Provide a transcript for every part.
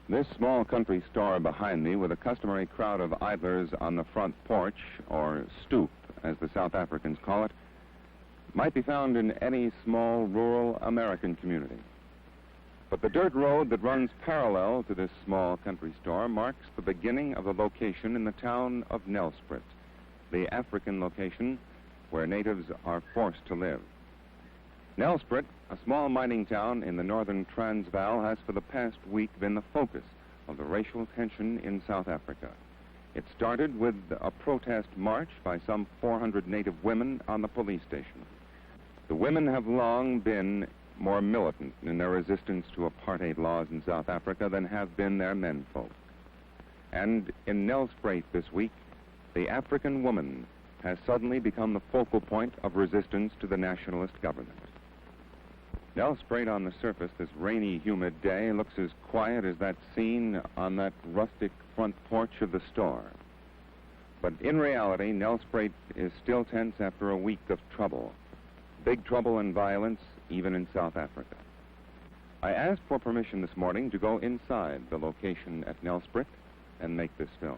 This small country store behind me, with a customary crowd of idlers on the front porch, or stoop, as the South Africans call it, might be found in any small rural American community. But the dirt road that runs parallel to this small country store marks the beginning of a location in the town of Nelspruit, the African location where natives are forced to live. Nelspruit, a small mining town in the northern Transvaal, has for the past week been the focus of the racial tension in South Africa. It started with a protest march by some 400 native women on the police station. The women have long been more militant in their resistance to apartheid laws in South Africa than have been their menfolk. And in Nelspruit this week, the African woman has suddenly become the focal point of resistance to the nationalist government. Nelspruit on the surface this rainy, humid day looks as quiet as that scene on that rustic front porch of the store. But in reality, Nelspruit is still tense after a week of trouble. Big trouble and violence, even in South Africa. I asked for permission this morning to go inside the location at Nelspruit and make this film.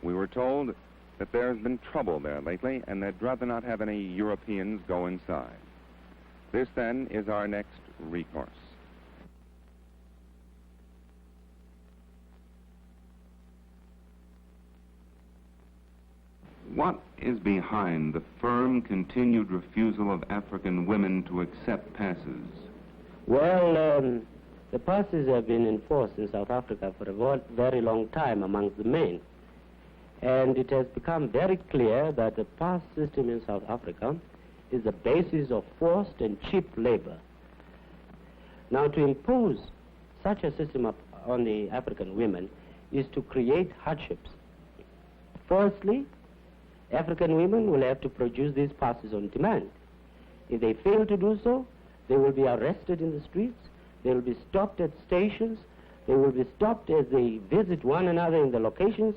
We were told that there's been trouble there lately and they'd rather not have any Europeans go inside. This, then, is our next recourse. What is behind the firm, continued refusal of African women to accept passes? Well, the passes have been enforced in South Africa for a very long time amongst the men. And it has become very clear that the pass system in South Africa is the basis of forced and cheap labor. Now, to impose such a system on the African women is to create hardships. Firstly, African women will have to produce these passes on demand. If they fail to do so, they will be arrested in the streets, they will be stopped at stations, they will be stopped as they visit one another in the locations,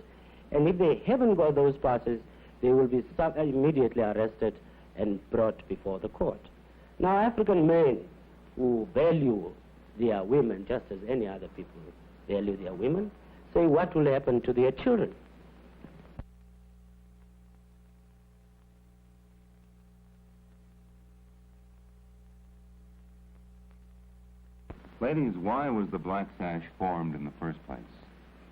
and if they haven't got those passes, they will be immediately arrested and brought before the court. Now, African men who value their women just as any other people value their women, say what will happen to their children. Ladies, why was the Black Sash formed in the first place?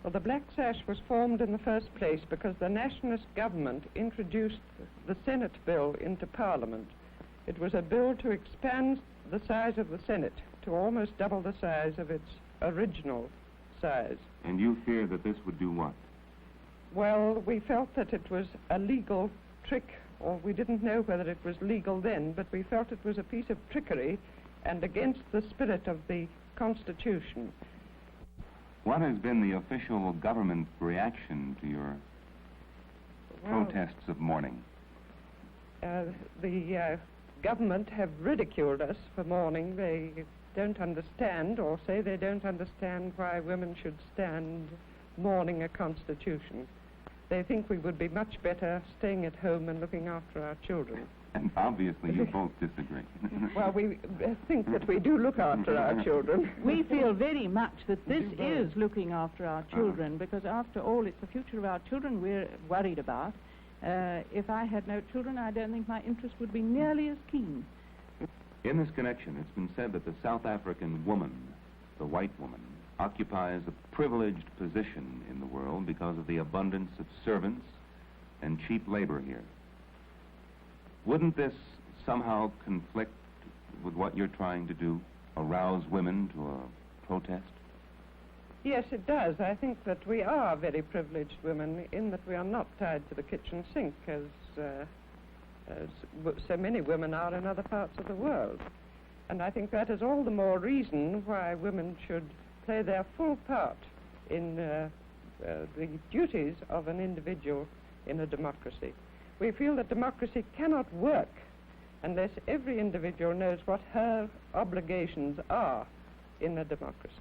Well, the Black Sash was formed in the first place because the nationalist government introduced the Senate bill into Parliament. It was a bill to expand the size of the Senate to almost double the size of its original size. And you fear that this would do what? Well, we felt that it was a legal trick, or we didn't know whether it was legal then, but we felt it was a piece of trickery and against the spirit of the Constitution. What has been the official government reaction to your protests of mourning? The government have ridiculed us for mourning. They don't understand, or say they don't understand, why women should stand mourning a constitution. They think we would be much better staying at home and looking after our children. And obviously you both disagree. Well, we think that we do look after our children. We feel very much that this is looking after our children, because after all, it's the future of our children we're worried about. If I had no children, I don't think my interest would be nearly as keen. In this connection, it's been said that the South African woman, the white woman, occupies a privileged position in the world because of the abundance of servants and cheap labor here. Wouldn't this somehow conflict with what you're trying to do, arouse women to a protest? Yes, it does. I think that we are very privileged women in that we are not tied to the kitchen sink as so many women are in other parts of the world. And I think that is all the more reason why women should play their full part in the duties of an individual in a democracy. We feel that democracy cannot work unless every individual knows what her obligations are in a democracy.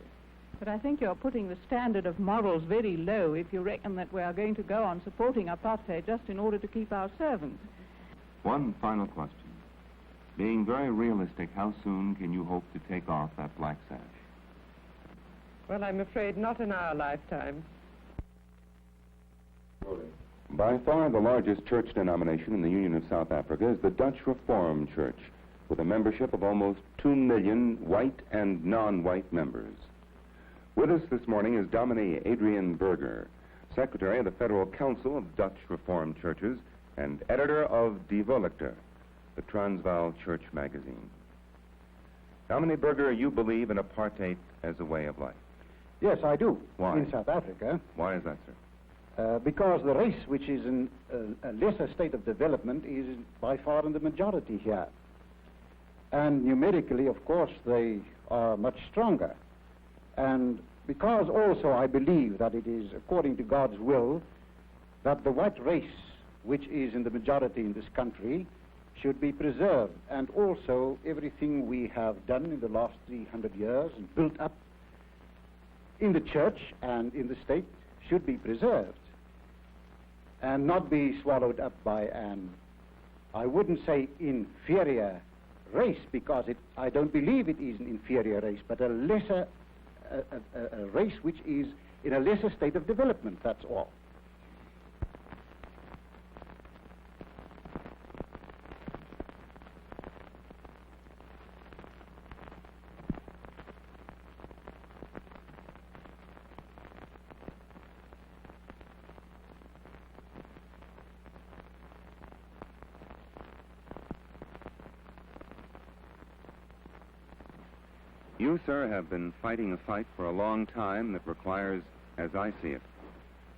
But I think you're putting the standard of morals very low if you reckon that we are going to go on supporting apartheid just in order to keep our servants. One final question. Being very realistic, how soon can you hope to take off that black sash? Well, I'm afraid not in our lifetime. By far the largest church denomination in the Union of South Africa is the Dutch Reformed Church, with a membership of almost 2 million white and non-white members. With us this morning is Dominee Adrian Berger, Secretary of the Federal Council of Dutch Reformed Churches and editor of Die Volkte, the Transvaal Church magazine. Dominee Berger, you believe in apartheid as a way of life. Yes, I do. Why? In South Africa. Why is that, sir? Because the race, which is in a lesser state of development, is by far in the majority here. And numerically, of course, they are much stronger. And because also I believe that it is according to God's will that the white race, which is in the majority in this country, should be preserved. And also everything we have done in the last 300 years and built up in the church and in the state should be preserved and not be swallowed up by an, I wouldn't say inferior race, because I don't believe it is an inferior race, but a lesser a race which is in a lesser state of development, that's all. You, sir, have been fighting a fight for a long time that requires, as I see it,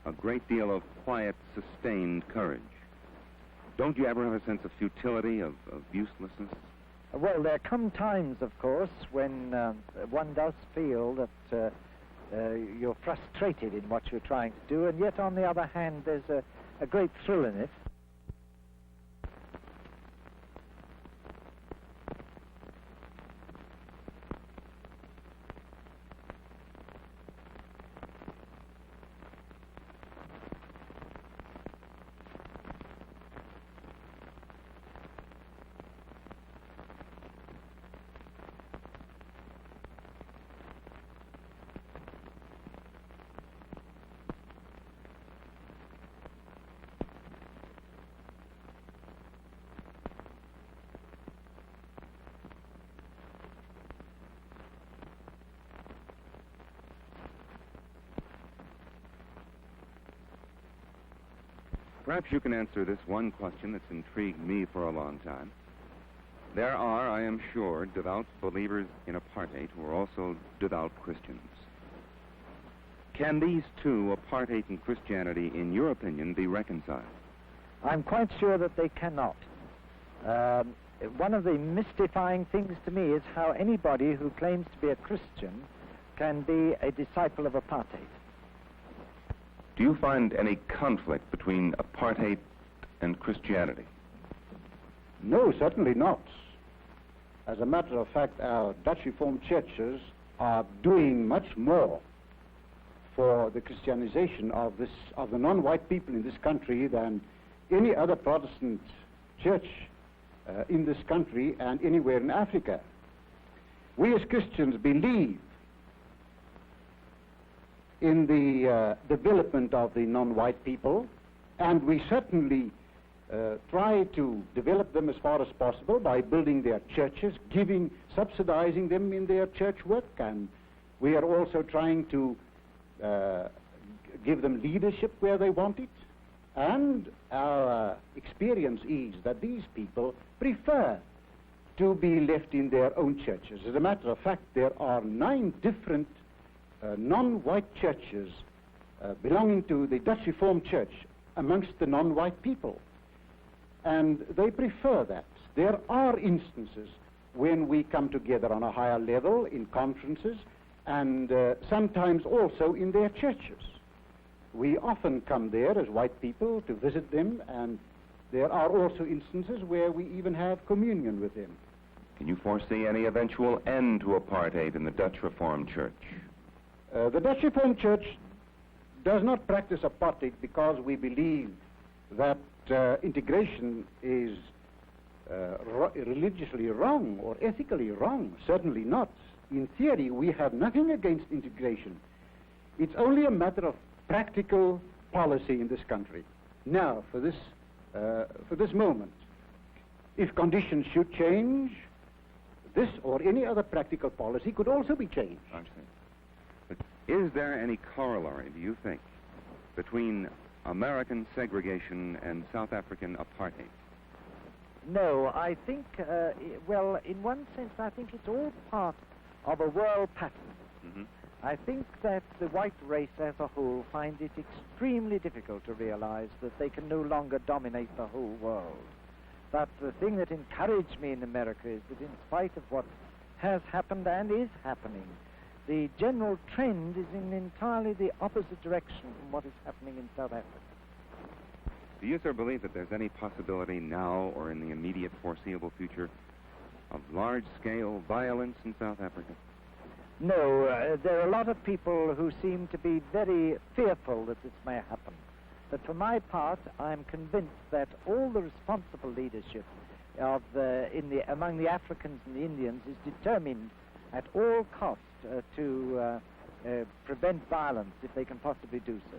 a great deal of quiet, sustained courage. Don't you ever have a sense of futility, of uselessness? Well, there come times, of course, when one does feel that you're frustrated in what you're trying to do, and yet, on the other hand, there's a great thrill in it. Perhaps you can answer this one question that's intrigued me for a long time. There are, I am sure, devout believers in apartheid who are also devout Christians. Can these two, apartheid and Christianity, in your opinion, be reconciled? I'm quite sure that they cannot. One of the mystifying things to me is how anybody who claims to be a Christian can be a disciple of apartheid. Do you find any conflict between apartheid and Christianity? No, certainly not. As a matter of fact, our Dutch Reformed churches are doing much more for the Christianization of the non-white people in this country than any other Protestant church in this country and anywhere in Africa. We as Christians believe in the development of the non-white people, and we certainly try to develop them as far as possible by building their churches, subsidizing them in their church work, and we are also trying to give them leadership where they want it. And our experience is that these people prefer to be left in their own churches. As a matter of fact, there are 9 different non-white churches belonging to the Dutch Reformed Church amongst the non-white people. And they prefer that. There are instances when we come together on a higher level in conferences and sometimes also in their churches. We often come there as white people to visit them, and there are also instances where we even have communion with them. Can you foresee any eventual end to apartheid in the Dutch Reformed Church? The Dutch Reformed Church does not practice apartheid because we believe that integration is religiously wrong or ethically wrong. Certainly not. in theory, we have nothing against integration. It's only a matter of practical policy in this country. Now, for this moment, if conditions should change, this or any other practical policy could also be changed. I see. But is there any corollary, do you think, between American segregation and South African apartheid? No, I think, well, in one sense, I think it's all part of a world pattern. Mm-hmm. I think that the white race as a whole find it extremely difficult to realize that they can no longer dominate the whole world. But the thing that encouraged me in America is that in spite of what has happened and is happening, the general trend is in entirely the opposite direction from what is happening in South Africa. Do you, sir, believe that there's any possibility now or in the immediate foreseeable future of large-scale violence in South Africa? No, there are a lot of people who seem to be very fearful that this may happen. But for my part, I'm convinced that all the responsible leadership among the Africans and the Indians is determined at all costs to prevent violence if they can possibly do so.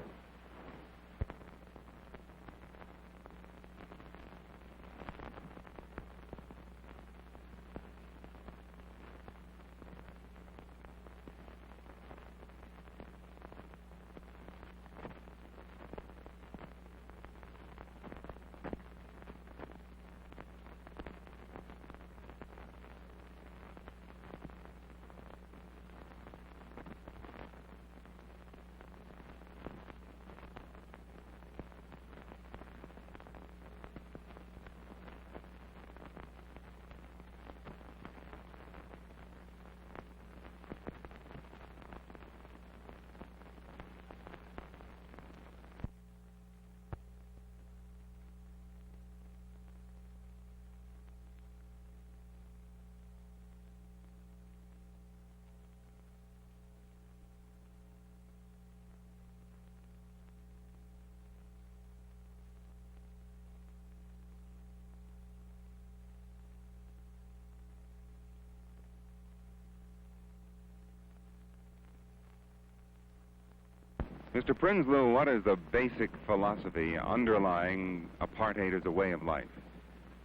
Mr. Prinsloo, what is the basic philosophy underlying apartheid as a way of life?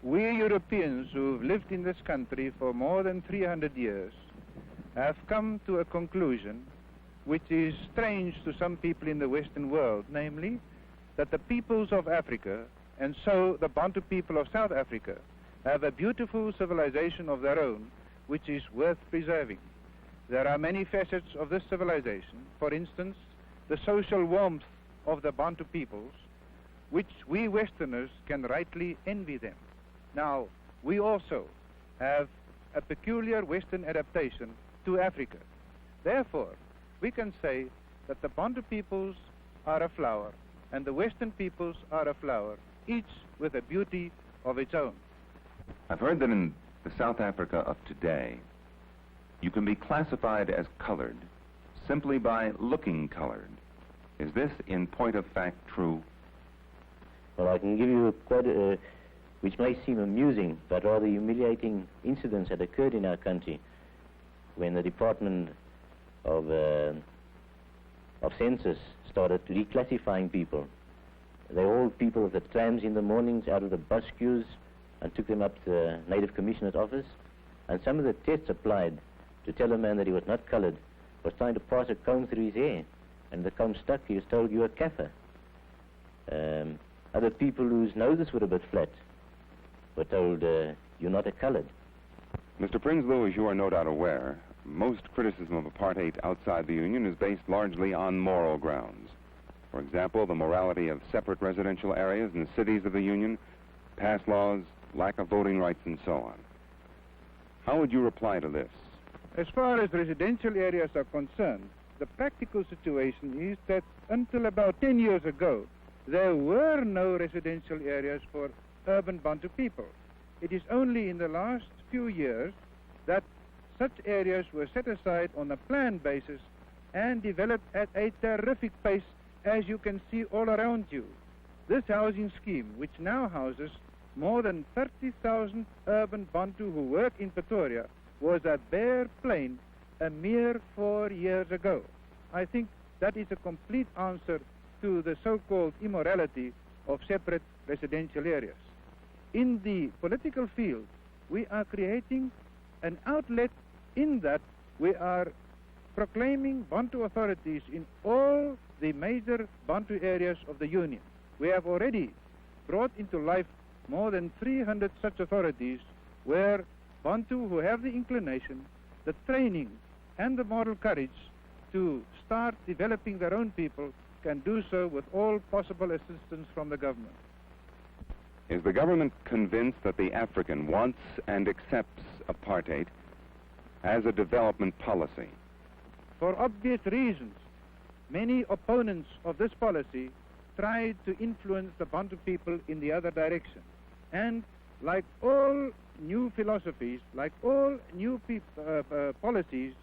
We Europeans who've lived in this country for more than 300 years have come to a conclusion which is strange to some people in the Western world, namely that the peoples of Africa, and so the Bantu people of South Africa, have a beautiful civilization of their own which is worth preserving. There are many facets of this civilization. For instance, the social warmth of the Bantu peoples, which we Westerners can rightly envy them. Now, we also have a peculiar Western adaptation to Africa. Therefore, we can say that the Bantu peoples are a flower and the Western peoples are a flower, each with a beauty of its own. I've heard that in the South Africa of today, you can be classified as colored simply by looking colored. Is this, in point of fact, true? Well, I can give you quite a, which may seem amusing, but rather humiliating incidents that occurred in our country when the Department of Census started reclassifying people. They hauled people of the trams in the mornings out of the bus queues and took them up to the Native Commissioner's office. And some of the tests applied to tell a man that he was not colored was trying to pass a comb through his hair. And the comb stuck, he was told, "You're a Kaffir." Other people whose noses were a bit flat were told, "You're not a colored." Mr. Prinsloo, as you are no doubt aware, most criticism of apartheid outside the Union is based largely on moral grounds. For example, the morality of separate residential areas in the cities of the Union, past laws, lack of voting rights, and so on. How would you reply to this? As far as residential areas are concerned, the practical situation is that until about 10 years ago, there were no residential areas for urban Bantu people. It is only in the last few years that such areas were set aside on a planned basis and developed at a terrific pace, as you can see all around you. This housing scheme, which now houses more than 30,000 urban Bantu who work in Pretoria, was a bare plain a mere 4 years ago. I think that is a complete answer to the so-called immorality of separate residential areas. In the political field, we are creating an outlet in that we are proclaiming Bantu authorities in all the major Bantu areas of the Union. We have already brought into life more than 300 such authorities where Bantu who have the inclination, the training and the moral courage to start developing their own people can do so with all possible assistance from the government. Is the government convinced that the African wants and accepts apartheid as a development policy? For obvious reasons, many opponents of this policy tried to influence the Bantu people in the other direction. And like all new philosophies, like all new policies,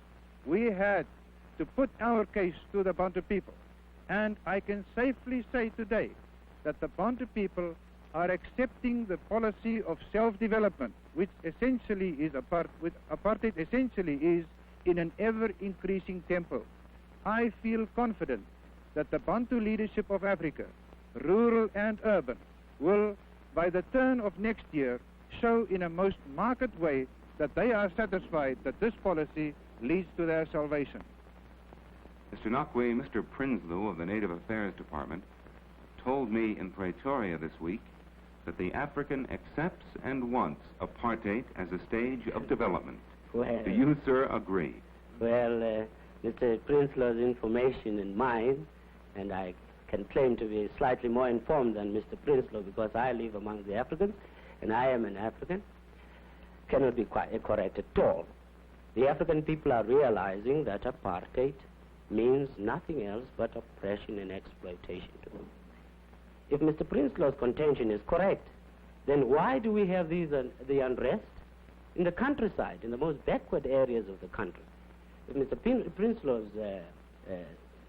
we had to put our case to the Bantu people. And I can safely say today that the Bantu people are accepting the policy of self-development, which essentially is apartheid essentially is in an ever-increasing tempo. I feel confident that the Bantu leadership of Africa, rural and urban, will, by the turn of next year, show in a most marked way that they are satisfied that this policy leads to their salvation. Mr. Nakwe, Mr. Prinsloo of the Native Affairs Department told me in Pretoria this week that the African accepts and wants apartheid as a stage of development. Well, do you, sir, agree? Well, Mr. Prinsloo's information and mine, and I can claim to be slightly more informed than Mr. Prinsloo because I live among the Africans, and I am an African, cannot be quite correct at all. The African people are realizing that apartheid means nothing else but oppression and exploitation to them. If Mr. Prinsloo's contention is correct, then why do we have the unrest in the countryside, in the most backward areas of the country? If Mr. Prinsloo's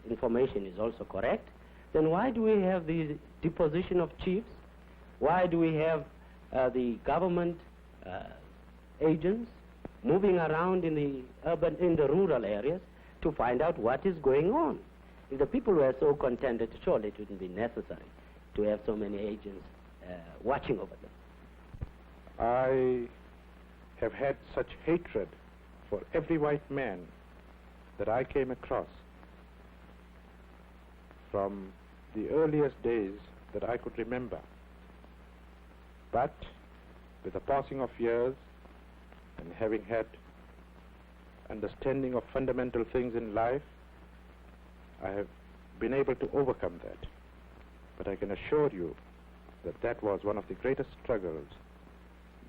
information is also correct, then why do we have the deposition of chiefs? Why do we have the government agents moving around in the rural areas to find out what is going on? If the people were so contented, surely it wouldn't be necessary to have so many agents watching over them. I have had such hatred for every white man that I came across from the earliest days that I could remember. But with the passing of years and having had understanding of fundamental things in life, I have been able to overcome that. But I can assure you that that was one of the greatest struggles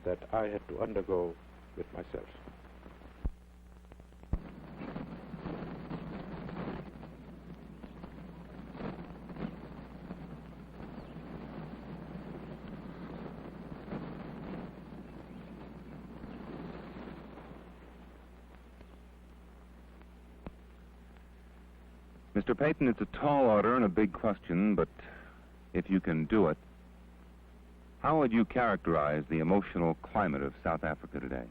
that I had to undergo with myself. Mr. Payton, it's a tall order and a big question, but if you can do it, how would you characterize the emotional climate of South Africa today?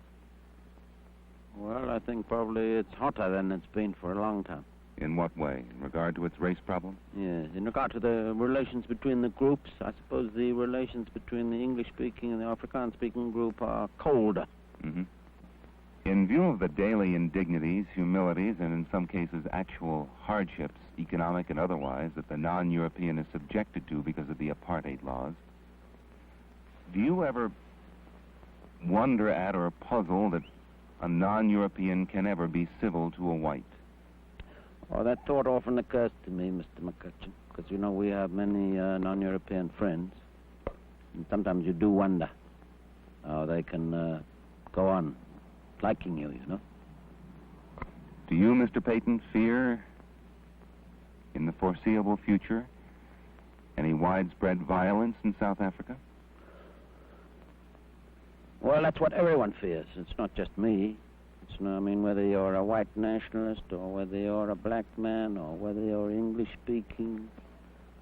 Well, I think probably it's hotter than it's been for a long time. In what way? In regard to its race problem? Yes, in regard to the relations between the groups, I suppose the relations between the English-speaking and the Afrikaans-speaking group are colder. Mm-hmm. In view of the daily indignities, humilities, and in some cases actual hardships, economic and otherwise, that the non-European is subjected to because of the apartheid laws, do you ever wonder at or puzzle that a non-European can ever be civil to a white? Oh, that thought often occurs to me, Mr. McCutcheon, because, you know, we have many non-European friends, and sometimes you do wonder how they can go on liking you, you know. Do you, Mr. Payton, fear in the foreseeable future any widespread violence in South Africa? Well, that's what everyone fears. It's not just me. It's not, I mean, whether you're a white nationalist or whether you're a black man or whether you're English-speaking,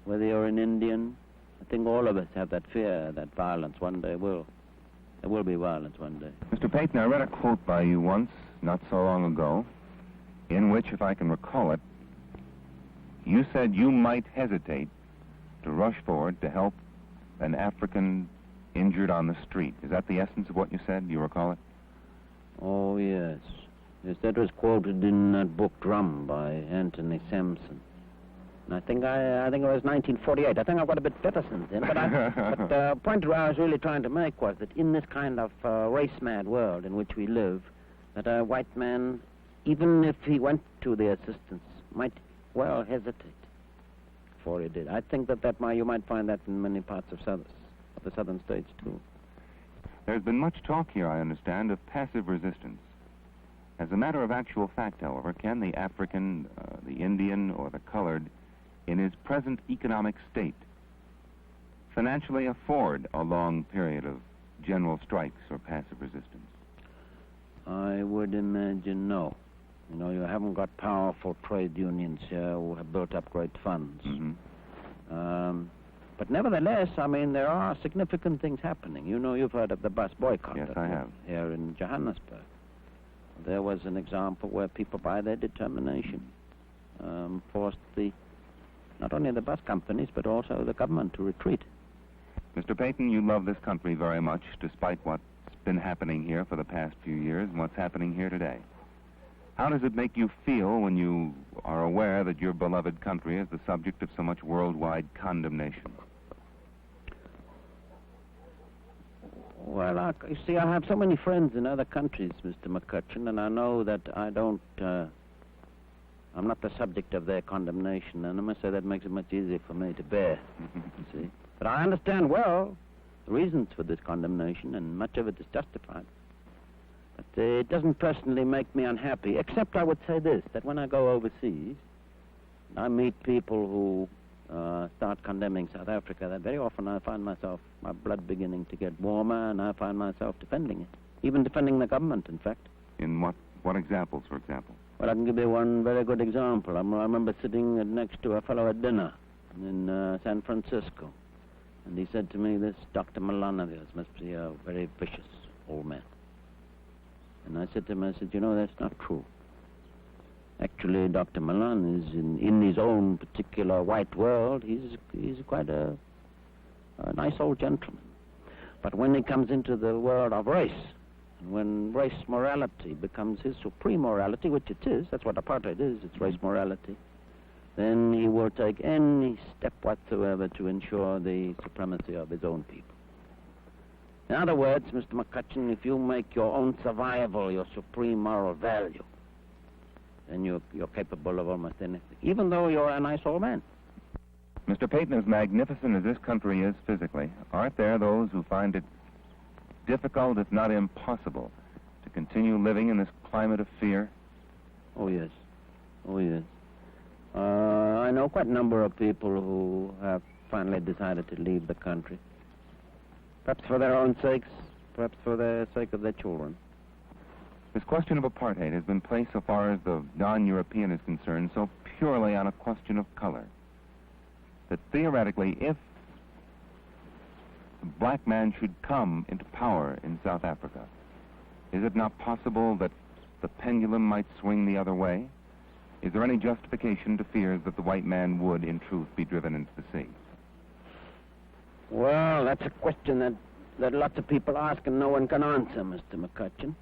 whether you're an Indian, I think all of us have that fear that violence one day will. There will be violence one day. Mr. Payton, I read a quote by you once, not so long ago. which, if I can recall it, you said you might hesitate to rush forward to help an African injured on the street. Is that the essence of what you said? Do you recall it? Oh, yes. Yes, that was quoted in that book, Drum, by Anthony Sampson. And I think it was 1948. I think I've got a bit better since then. But the point I was really trying to make was that in this kind of race-mad world in which we live, that a white man, even if he went to the assistance, might well hesitate before he did. I think that you might find that in many parts of the southern states, too. There's been much talk here, I understand, of passive resistance. As a matter of actual fact, however, can the African, the Indian, or the colored, in his present economic state, financially afford a long period of general strikes or passive resistance? I would imagine no. You know, you haven't got powerful trade unions here who have built up great funds. Mm-hmm. But nevertheless, I mean, there are significant things happening. You know, you've heard of the bus boycott. Yes, I have. Here in Johannesburg. There was an example where people, by their determination, forced not only the bus companies, but also the government to retreat. Mr. Payton, you love this country very much, despite what's been happening here for the past few years and what's happening here today. How does it make you feel when you are aware that your beloved country is the subject of so much worldwide condemnation? Well, you see, I have so many friends in other countries, Mr. McCutcheon, and I know that I'm not the subject of their condemnation, and I must say that makes it much easier for me to bear, you see. But I understand well the reasons for this condemnation, and much of it is justified. But it doesn't personally make me unhappy, except I would say this, that when I go overseas, I meet people who start condemning South Africa, that very often I find my blood beginning to get warmer, and I find myself defending it, even defending the government, in fact. In what examples, for example? Well, I can give you one very good example. I remember sitting next to a fellow at dinner in San Francisco, and he said to me, this Dr. Milan of yours must be a very vicious old man. And I said to him, you know, that's not true. Actually, Dr. Milan is in his own particular white world, he's quite a nice old gentleman. But when he comes into the world of race, and when race morality becomes his supreme morality, which it is, that's what apartheid is, it's race morality, then he will take any step whatsoever to ensure the supremacy of his own people. In other words, Mr. McCutcheon, if you make your own survival your supreme moral value, then you're capable of almost anything, even though you're a nice old man. Mr. Payton, as magnificent as this country is physically, aren't there those who find it difficult, if not impossible, to continue living in this climate of fear? Oh, yes. Oh, yes. I know quite a number of people who have finally decided to leave the country. Perhaps for their own sakes, perhaps for the sake of their children. This question of apartheid has been placed, so far as the non-European is concerned, so purely on a question of color, that theoretically, if a black man should come into power in South Africa, is it not possible that the pendulum might swing the other way? Is there any justification to fears that the white man would, in truth, be driven into the sea? Well, that's a question that lots of people ask and no one can answer, Mr. McCutcheon.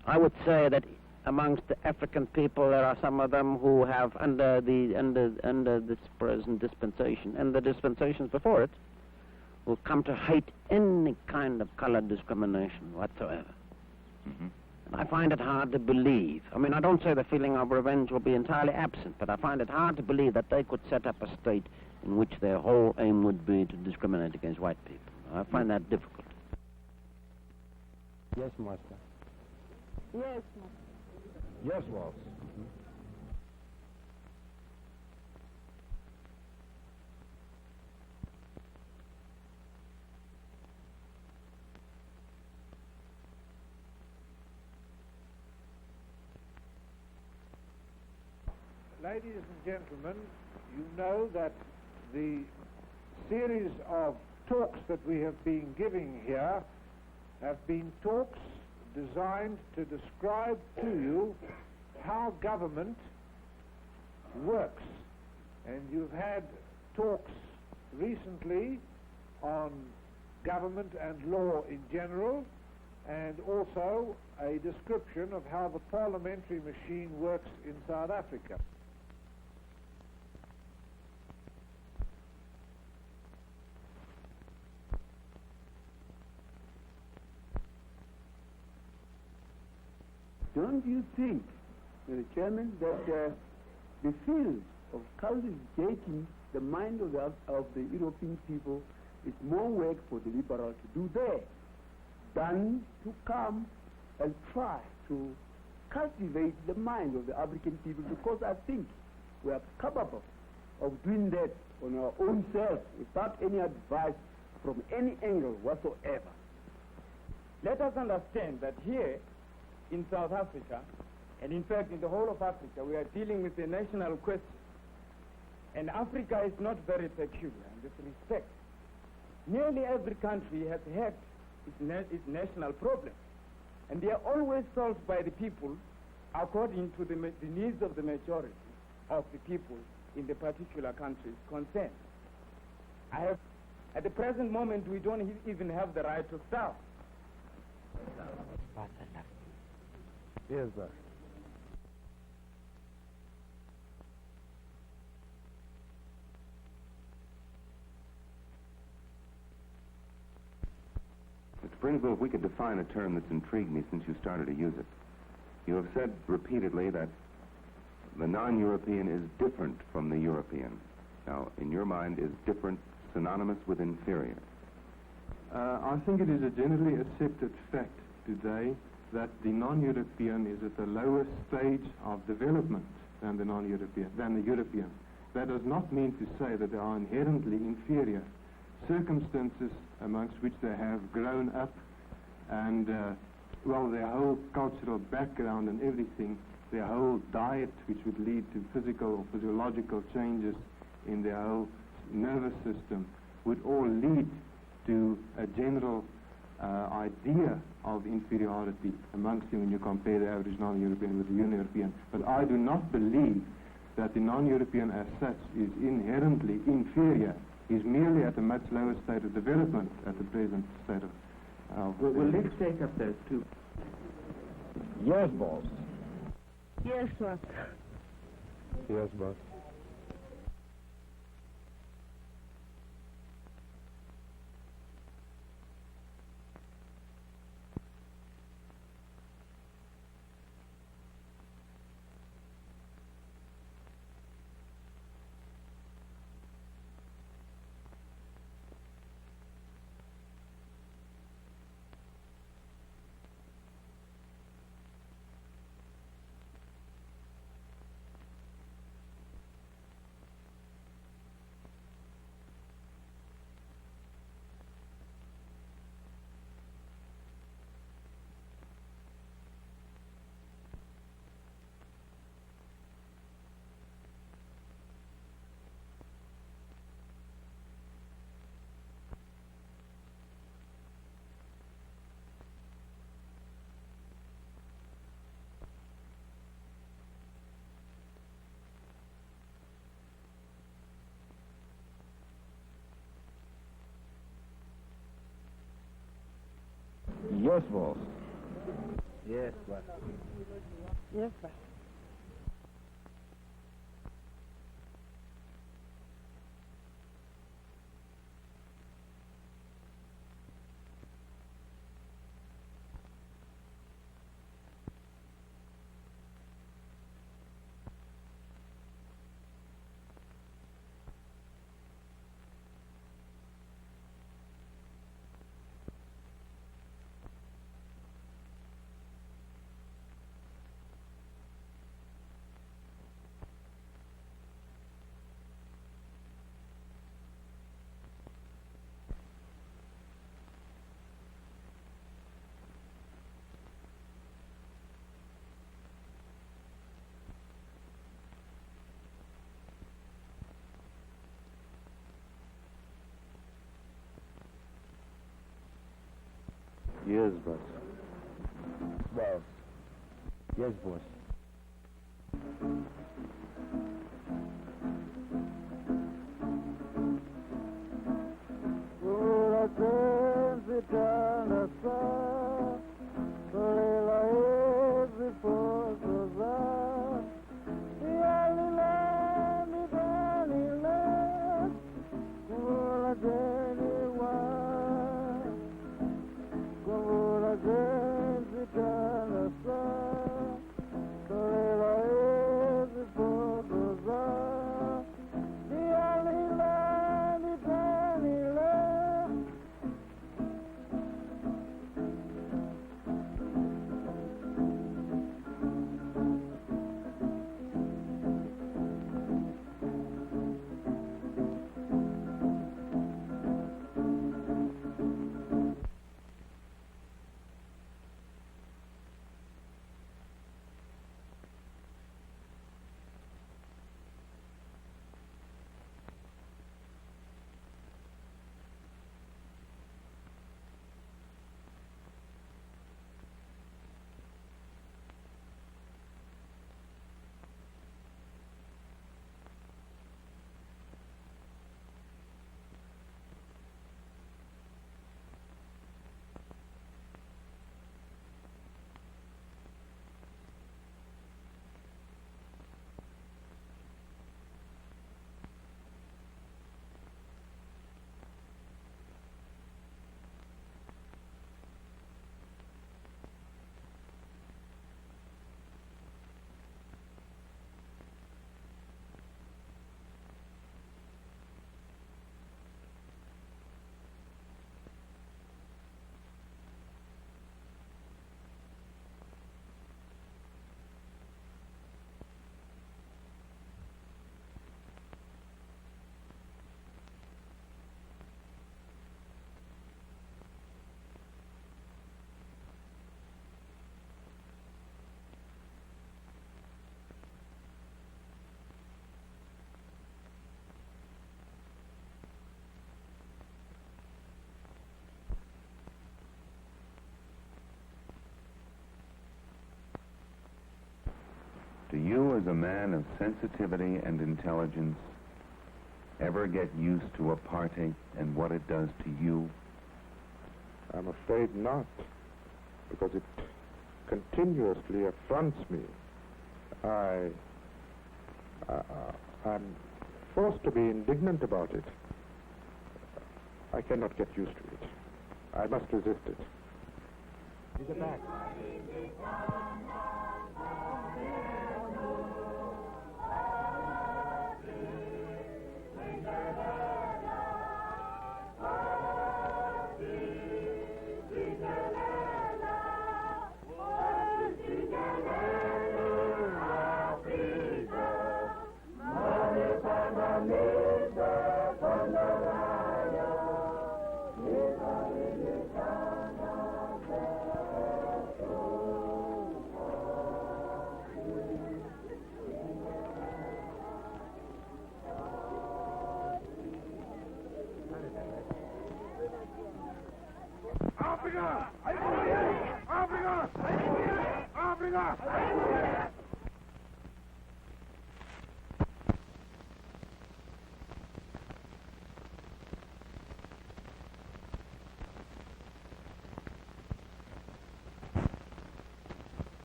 I would say that amongst the African people, there are some of them who have, under this present dispensation and the dispensations before it, will come to hate any kind of color discrimination whatsoever. Mm-hmm. And I find it hard to believe. I mean, I don't say the feeling of revenge will be entirely absent, but I find it hard to believe that they could set up a state in which their whole aim would be to discriminate against white people. I find that difficult. Yes, Master. Yes, Yes, Waltz. Ladies and gentlemen, you know that the series of talks that we have been giving here have been talks designed to describe to you how how government works. And you've had talks recently on government and law in general, and also a description of how the parliamentary machine works in South Africa. Don't you think, Mr. Chairman, that the field of cultivating the mind of the European people is more work for the liberal to do there than to come and try to cultivate the mind of the African people, because I think we are capable of doing that on our own self without any advice from any angle whatsoever. Let us understand that here in South Africa, and in fact in the whole of Africa, we are dealing with a national question. And Africa is not very peculiar in this respect. Nearly every country has had its national problems, and they are always solved by the people according to the needs of the majority of the people in the particular countries concerned. At the present moment, we don't even have the right to starve. Yes, sir. Mr. Brinslow, if we could define a term that's intrigued me since you started to use it. You have said repeatedly that the non-European is different from the European. Now, in your mind, is different synonymous with inferior? I think it is a generally accepted fact today that the non-European is at a lower stage of development than the European. That does not mean to say that they are inherently inferior. Circumstances amongst which they have grown up and, their whole cultural background and everything, their whole diet, which would lead to physical or physiological changes in their whole nervous system, would all lead to a general idea of inferiority amongst them when you compare the average non-European with the European. But I do not believe that the non-European as such is inherently inferior. He's merely at a much lower state of development at the present state of Well, let's take up those two. Yes, boss. Yes, sir. Yes, boss. Yes, boss. Yes, boss. Yes, sir. Yes, boss. Boss. Yes, boss. Do you, as a man of sensitivity and intelligence, ever get used to apartheid and what it does to you? I'm afraid not, because it continuously affronts me. I'm forced to be indignant about it. I cannot get used to it. I must resist it. He's back.